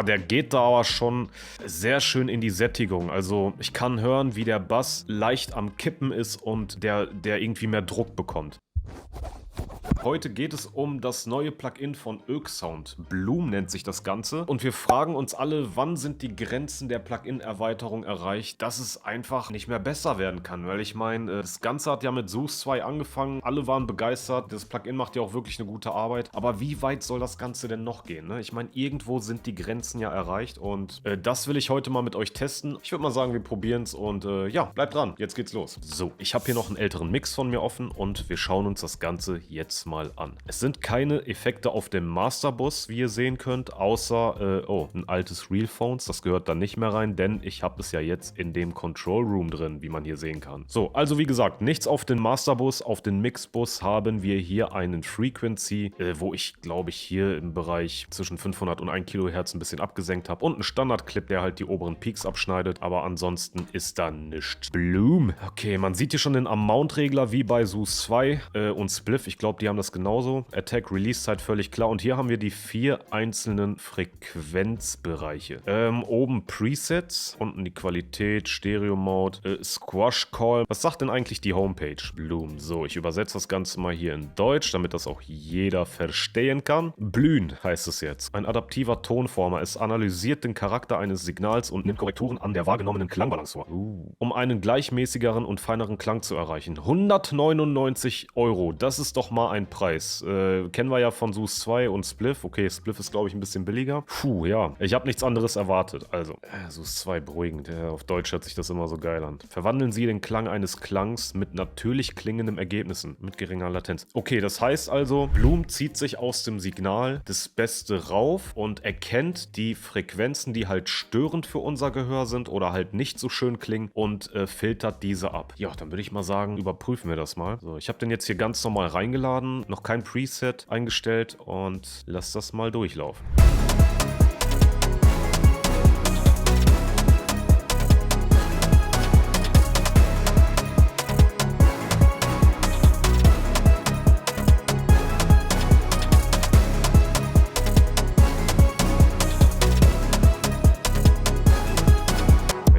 der geht da aber schon sehr schön in die Sättigung. Also ich kann hören, wie der Bass leicht am Kippen ist und der irgendwie mehr Druck bekommt. Heute geht es um das neue Plugin von Öksound. Bloom nennt sich das Ganze. Und wir fragen uns alle, wann sind die Grenzen der Plugin-Erweiterung erreicht, dass es einfach nicht mehr besser werden kann. Weil ich meine, das Ganze hat ja mit SUS 2 angefangen. Alle waren begeistert. Das Plugin macht ja auch wirklich eine gute Arbeit. Aber wie weit soll das Ganze denn noch gehen? Ne? Ich meine, irgendwo sind die Grenzen ja erreicht. Und das will ich heute mal mit euch testen. Ich würde mal sagen, wir probieren es. Und ja, bleibt dran. Jetzt geht's los. So, ich habe hier noch einen älteren Mix von mir offen. Und wir schauen uns das Ganze jetzt mal an. Es sind keine Effekte auf dem Masterbus, wie ihr sehen könnt, außer, ein altes Realphones, das gehört da nicht mehr rein, denn ich habe es ja jetzt in dem Control Room drin, wie man hier sehen kann. So, also wie gesagt, nichts auf den Masterbus, auf den Mixbus haben wir hier einen Frequency, wo ich, glaube ich, hier im Bereich zwischen 500 und 1 Kilohertz ein bisschen abgesenkt habe und einen Standardclip, der halt die oberen Peaks abschneidet, aber ansonsten ist da nichts. Bloom. Okay, man sieht hier schon den Amount-Regler wie bei SUS 2 und Spliff, ich glaube, die haben das genauso. Attack, Release-Zeit völlig klar. Und hier haben wir die 4 einzelnen Frequenzbereiche. Oben Presets, unten die Qualität, Stereo-Mode, Squash-Call. Was sagt denn eigentlich die Homepage? Bloom. So, ich übersetze das Ganze mal hier in Deutsch, damit das auch jeder verstehen kann. Blühen heißt es jetzt. Ein adaptiver Tonformer. Es analysiert den Charakter eines Signals und nimmt Korrekturen an der wahrgenommenen Klangbalance vor. Um einen gleichmäßigeren und feineren Klang zu erreichen. 199 €. Das ist doch mal ein Preis. Kennen wir ja von SUS 2 und Spliff. Okay, Spliff ist, glaube ich, ein bisschen billiger. Puh, ja. Ich habe nichts anderes erwartet. Also, SUS 2 beruhigend. Ja, auf Deutsch hört sich das immer so geil an. Verwandeln Sie den Klang eines Klangs mit natürlich klingendem Ergebnissen. Mit geringer Latenz. Okay, das heißt also, Bloom zieht sich aus dem Signal das Beste rauf und erkennt die Frequenzen, die halt störend für unser Gehör sind oder halt nicht so schön klingen und filtert diese ab. Ja, dann würde ich mal sagen, überprüfen wir das mal. So, ich habe den jetzt hier ganz normal reingeladen. Noch kein Preset eingestellt und lass das mal durchlaufen.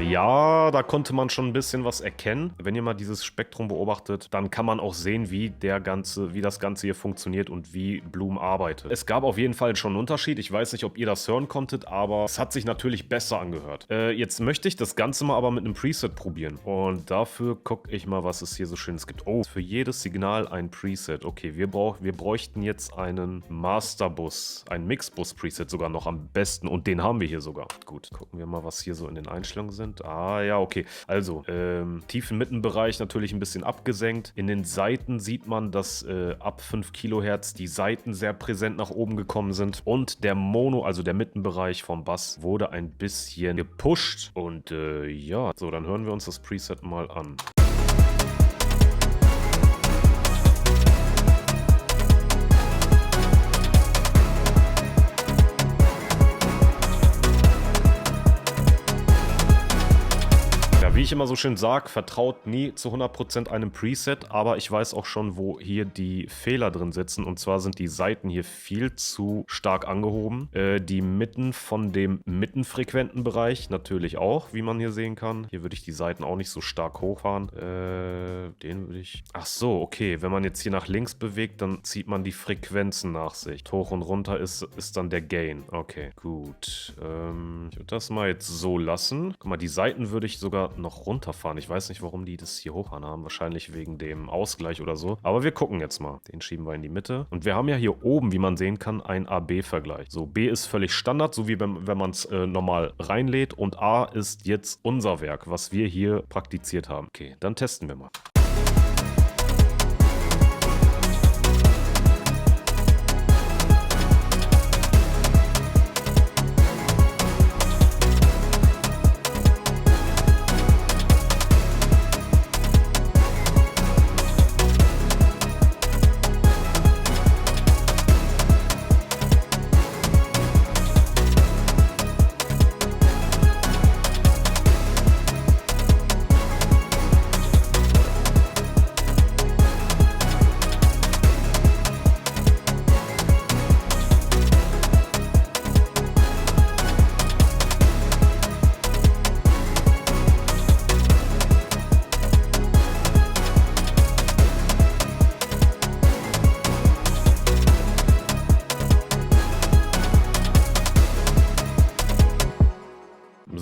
Ja, da konnte man schon ein bisschen was erkennen. Wenn ihr mal dieses Spektrum beobachtet, dann kann man auch sehen, wie das Ganze hier funktioniert und wie Bloom arbeitet. Es gab auf jeden Fall schon einen Unterschied. Ich weiß nicht, ob ihr das hören konntet, aber es hat sich natürlich besser angehört. Jetzt möchte ich das Ganze mal aber mit einem Preset probieren. Und dafür gucke ich mal, was es hier so Schönes gibt. Oh, für jedes Signal ein Preset. Okay, wir bräuchten jetzt einen Masterbus, ein Mixbus-Preset sogar noch am besten. Und den haben wir hier sogar. Gut, gucken wir mal, was hier so in den Einstellungen sind. Ah ja, okay. Also, tiefen Mittenbereich natürlich ein bisschen abgesenkt. In den Seiten sieht man, dass ab 5 Kilohertz die Seiten sehr präsent nach oben gekommen sind. Und der Mono, also der Mittenbereich vom Bass, wurde ein bisschen gepusht. Und ja, so, dann hören wir uns das Preset mal an. Wie ich immer so schön sage, vertraut nie zu 100% einem Preset, aber ich weiß auch schon, wo hier die Fehler drin sitzen. Und zwar sind die Seiten hier viel zu stark angehoben. Die Mitten von dem mittenfrequenten Bereich natürlich auch, wie man hier sehen kann. Hier würde ich die Seiten auch nicht so stark hochfahren. Den würde ich... Ach so, okay. Wenn man jetzt hier nach links bewegt, dann zieht man die Frequenzen nach sich. Hoch und runter ist dann der Gain. Okay, gut. Ich würde das mal jetzt so lassen. Guck mal, die Seiten würde ich sogar noch runterfahren. Ich weiß nicht, warum die das hier hochfahren haben. Wahrscheinlich wegen dem Ausgleich oder so. Aber wir gucken jetzt mal. Den schieben wir in die Mitte. Und wir haben ja hier oben, wie man sehen kann, einen A-B-Vergleich. So, B ist völlig Standard, so wie wenn man es normal reinlädt. Und A ist jetzt unser Werk, was wir hier praktiziert haben. Okay, dann testen wir mal.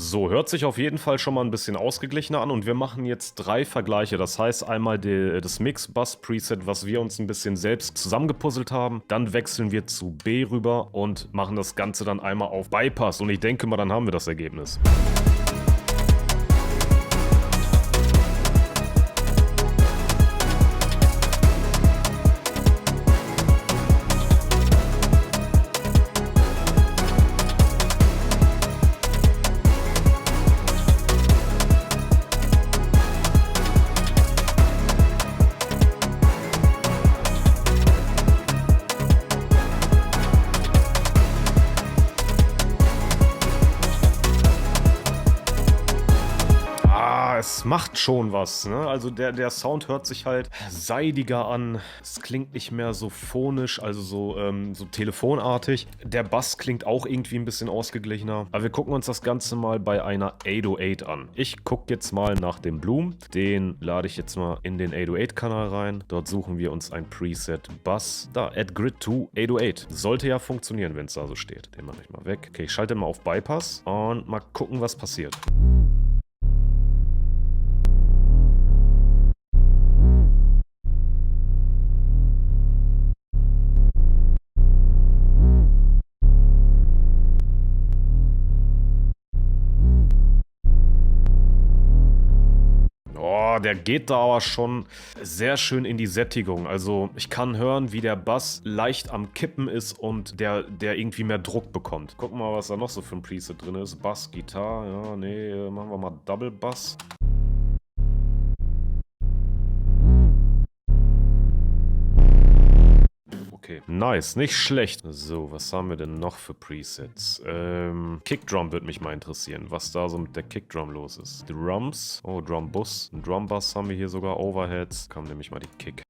So, hört sich auf jeden Fall schon mal ein bisschen ausgeglichener an und wir machen jetzt 3 Vergleiche. Das heißt einmal das Mix-Bus-Preset, was wir uns ein bisschen selbst zusammengepuzzelt haben. Dann wechseln wir zu B rüber und machen das Ganze dann einmal auf Bypass. Und ich denke mal, dann haben wir das Ergebnis. Es macht schon was, ne? Also der Sound hört sich halt seidiger an. Es klingt nicht mehr so phonisch, also so telefonartig. Der Bass klingt auch irgendwie ein bisschen ausgeglichener. Aber wir gucken uns das Ganze mal bei einer 808 an. Ich gucke jetzt mal nach dem Bloom. Den lade ich jetzt mal in den 808-Kanal rein. Dort suchen wir uns ein Preset Bass. Da, Add Grid to 808. Sollte ja funktionieren, wenn es da so steht. Den mache ich mal weg. Okay, ich schalte mal auf Bypass und mal gucken, was passiert. Oh, der geht da aber schon sehr schön in die Sättigung. Also ich kann hören, wie der Bass leicht am Kippen ist und der irgendwie mehr Druck bekommt. Gucken wir mal, was da noch so für ein Preset drin ist. Bass, Gitarre, ja, nee, machen wir mal Double Bass. Okay, nice, nicht schlecht. So, was haben wir denn noch für Presets? Kickdrum würde mich mal interessieren, was da so mit der Kickdrum los ist. Drums, oh, Drumbus, ein Drumbass haben wir hier sogar, Overheads. Komm, nehme ich mal die Kick.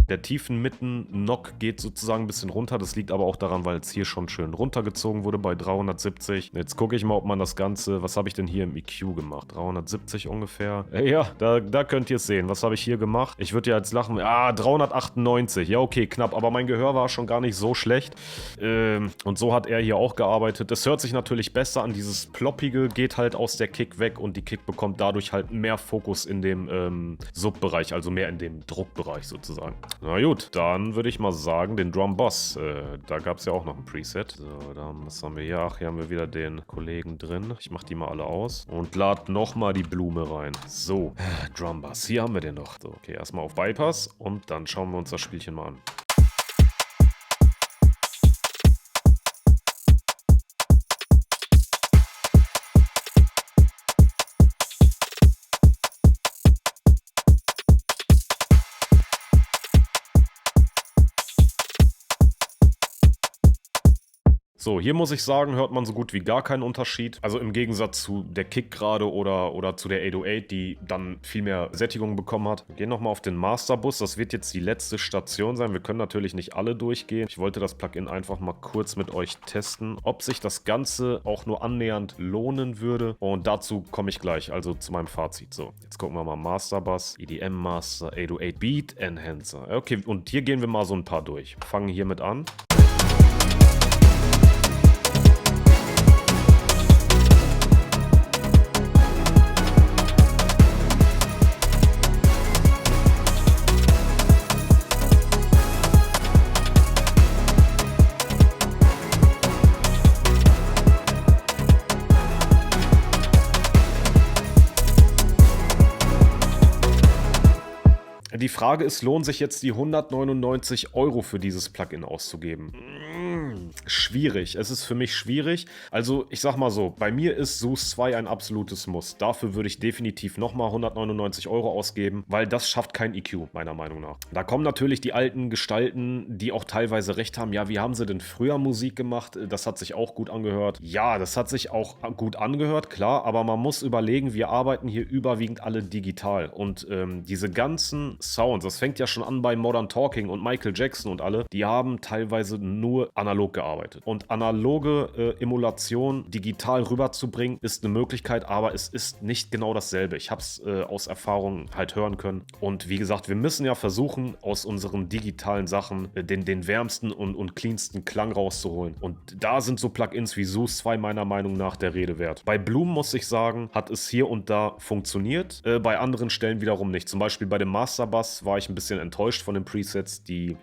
Der tiefen Mitten-Knock geht sozusagen ein bisschen runter. Das liegt aber auch daran, weil es hier schon schön runtergezogen wurde bei 370. Jetzt gucke ich mal, ob man das Ganze... Was habe ich denn hier im EQ gemacht? 370 ungefähr. Ja, da könnt ihr es sehen. Was habe ich hier gemacht? Ich würde ja jetzt lachen. 398. Ja, okay, knapp. Aber mein Gehör war schon gar nicht so schlecht. Und so hat er hier auch gearbeitet. Das hört sich natürlich besser an. Dieses Ploppige geht halt aus der Kick weg und die Kick bekommt dadurch halt mehr Fokus in dem Sub-Bereich, also mehr in dem Druckbereich sozusagen. Na gut, dann würde ich mal sagen, den Drum Bass. Da gab es ja auch noch ein Preset. So, was haben wir hier? Ach, hier haben wir wieder den Kollegen drin. Ich mache die mal alle aus und lade nochmal die Blume rein. So, Drum Bass. Hier haben wir den noch. So, okay, erstmal auf Bypass und dann schauen wir uns das Spielchen mal an. So, hier muss ich sagen, hört man so gut wie gar keinen Unterschied. Also im Gegensatz zu der Kick gerade oder zu der 808, die dann viel mehr Sättigung bekommen hat. Wir gehen nochmal auf den Masterbus. Das wird jetzt die letzte Station sein. Wir können natürlich nicht alle durchgehen. Ich wollte das Plugin einfach mal kurz mit euch testen, ob sich das Ganze auch nur annähernd lohnen würde. Und dazu komme ich gleich, also zu meinem Fazit. So, jetzt gucken wir mal Masterbus, EDM Master, 808 Beat Enhancer. Okay, und hier gehen wir mal so ein paar durch. Fangen hiermit an. Die Frage ist, lohnt sich jetzt die 199 € für dieses Plugin auszugeben? Schwierig. Es ist für mich schwierig. Also ich sag mal so, bei mir ist SUS 2 ein absolutes Muss. Dafür würde ich definitiv nochmal 199 € ausgeben, weil das schafft kein EQ, meiner Meinung nach. Da kommen natürlich die alten Gestalten, die auch teilweise recht haben. Ja, wie haben sie denn früher Musik gemacht? Das hat sich auch gut angehört. Ja, das hat sich auch gut angehört, klar, aber man muss überlegen, wir arbeiten hier überwiegend alle digital und diese ganzen Sounds, das fängt ja schon an bei Modern Talking und Michael Jackson und alle, die haben teilweise nur analog gearbeitet. arbeitet. Und analoge Emulation digital rüberzubringen, ist eine Möglichkeit, aber es ist nicht genau dasselbe. Ich habe es aus Erfahrung halt hören können. Und wie gesagt, wir müssen ja versuchen, aus unseren digitalen Sachen den wärmsten und cleansten Klang rauszuholen. Und da sind so Plugins wie SUS 2 meiner Meinung nach der Rede wert. Bei Bloom, muss ich sagen, hat es hier und da funktioniert, bei anderen Stellen wiederum nicht. Zum Beispiel bei dem Masterbass war ich ein bisschen enttäuscht von den Presets, die,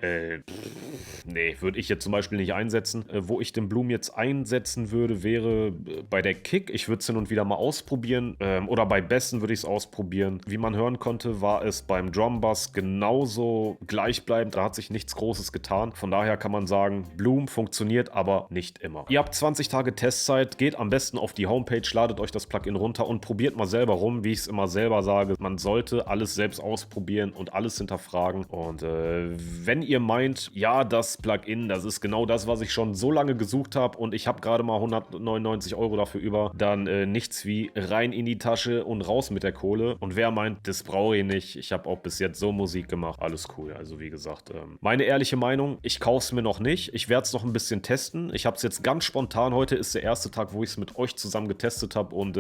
nee, würde ich jetzt zum Beispiel nicht einsetzen. Wo ich den Bloom jetzt einsetzen würde, wäre bei der Kick. Ich würde es hin und wieder mal ausprobieren, oder bei Bässen würde ich es ausprobieren. Wie man hören konnte, war es beim Drumbass genauso gleichbleibend. Da hat sich nichts Großes getan. Von daher kann man sagen, Bloom funktioniert, aber nicht immer. Ihr habt 20 Tage Testzeit, geht am besten auf die Homepage, ladet euch das Plugin runter und probiert mal selber rum, wie ich es immer selber sage. Man sollte alles selbst ausprobieren und alles hinterfragen. Und wenn ihr meint, ja, das Plugin, das ist genau das, was ich schon so lange gesucht habe und ich habe gerade mal 199 € dafür über, dann nichts wie rein in die Tasche und raus mit der Kohle. Und wer meint, das brauche ich nicht, ich habe auch bis jetzt so Musik gemacht, alles cool. Also wie gesagt, meine ehrliche Meinung, ich kaufe es mir noch nicht. Ich werde es noch ein bisschen testen. Ich habe es jetzt ganz spontan, heute ist der erste Tag, wo ich es mit euch zusammen getestet habe und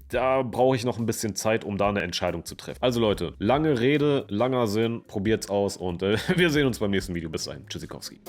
da brauche ich noch ein bisschen Zeit, um da eine Entscheidung zu treffen. Also Leute, lange Rede, langer Sinn, probiert's aus und wir sehen uns beim nächsten Video. Bis dahin, Tschüssikowski.